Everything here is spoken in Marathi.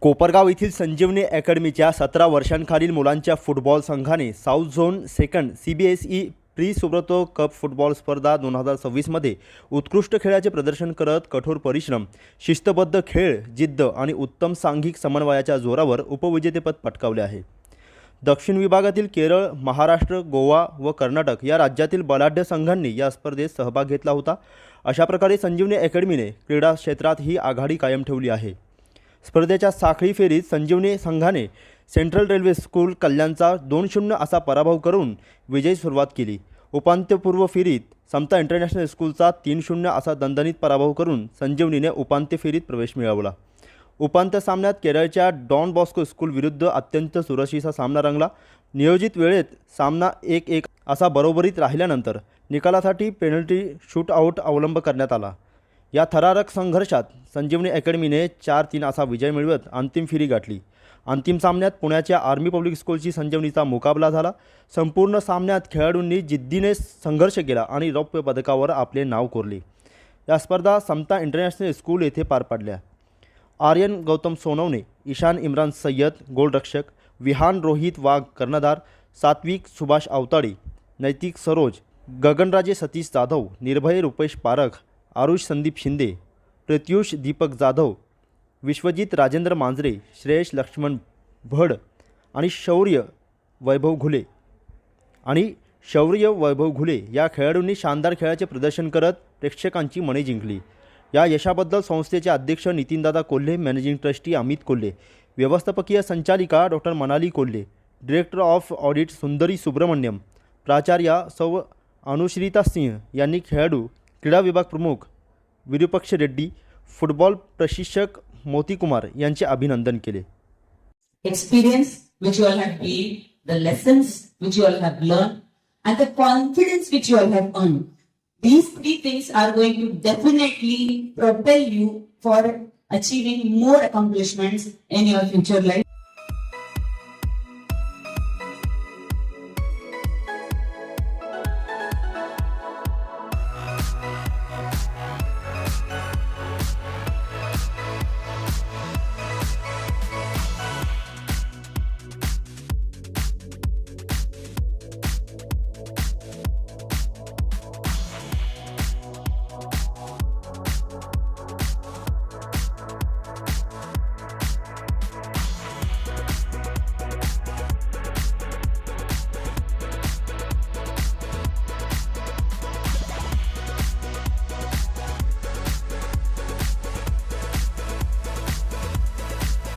कोपरगाव येथील संजीवनी अकॅडमीच्या 17 वर्षांखालील मुलांच्या फुटबॉल संघाने south zone second CBSE pre Subroto cup football स्पर्धा 2026 मध्ये उत्कृष्ट खेळाचे प्रदर्शन करत कठोर परिश्रम, शिस्तबद्ध खेळ, जिद्द आणि उत्तम सांघिक समन्वयाच्या जोरावर उपविजेतेपद पटकावले आहे। दक्षिण विभागातील केरळ, महाराष्ट्र, गोवा व कर्नाटक या राज्यातील बलाढ्य संघांनी या स्पर्धेत सहभाग घेतला होता। अशा प्रकारे संजीवनी अकॅडमीने क्रीडा क्षेत्रात ही आघाडी कायम ठेवली आहे। स्पर्धेच्या साखळी फेरीत संजीवनी संघाने सेंट्रल रेल्वे स्कूल कल्याणचा 2-0 असा पराभव करून विजयी सुरुवात केली। उपांत्यपूर्व फेरीत समता इंटरनॅशनल स्कूलचा 3-0 असा दणदणीत पराभव करून संजीवनीने उपांत्य फेरीत प्रवेश मिळवला। उपांत्य सामन्यात केरळच्या डॉन बॉस्को स्कूल विरुद्ध अत्यंत चुरशीचा सामना रंगला। नियोजित वेळेत सामना 1-1 असा बरोबरीत राहिल्यानंतर निकालासाठी पेनल्टी शूटआउट अवलंब करण्यात आला। या थरारक संघर्षात संजीवनी अकॅडमीने 4-3 असा विजय मिळवत अंतिम फेरी गाठली। अंतिम सामन्यात पुण्याच्या आर्मी पब्लिक स्कूलची संजीवनीचा मुकाबला झाला। संपूर्ण सामन्यात खेळाडूंनी जिद्दीने संघर्ष केला आणि रौप्य पदकावर आपले नाव कोरले। या स्पर्धा समता इंटरनॅशनल स्कूल येथे पार पडल्या। आर्यन गौतम सोनवणे, ईशान इम्रान सय्यद गोलरक्षक, विहान रोहित वाघ कर्णधार, सात्विक सुभाष अवताडे, नैतिक सरोज, गगनराजे सतीश जाधव, निर्भय रुपेश पारख, आरुष संदीप शिंदे, प्रत्युष दीपक जाधव, विश्वजित राजेंद्र मांजरे, श्रेयश लक्ष्मण भड आणि शौर्य वैभव घुले या खेळाडूंनी शानदार खेळाचे प्रदर्शन करत प्रेक्षकांची मने जिंकली। या यशाबद्दल संस्थेचे अध्यक्ष नितीनदादा कोल्हे, मॅनेजिंग ट्रस्टी अमित कोल्हे, व्यवस्थापकीय संचालिका doctor Manali Kolhe, director of audit सुंदरी सुब्रमण्यम, प्राचार्या सौ अनुश्रिता सिंह यांनी खेळाडू, क्रीडा विभाग प्रमुख विरूपक्ष रेड्डी, फुटबॉल प्रशिक्षक मोती कुमार यांचे अभिनंदन केले। Experience which you all have gained, the lessons which you all have learned, and the confidence which you all have earned. These three things are going to definitely propel you for achieving more accomplishments in your future life.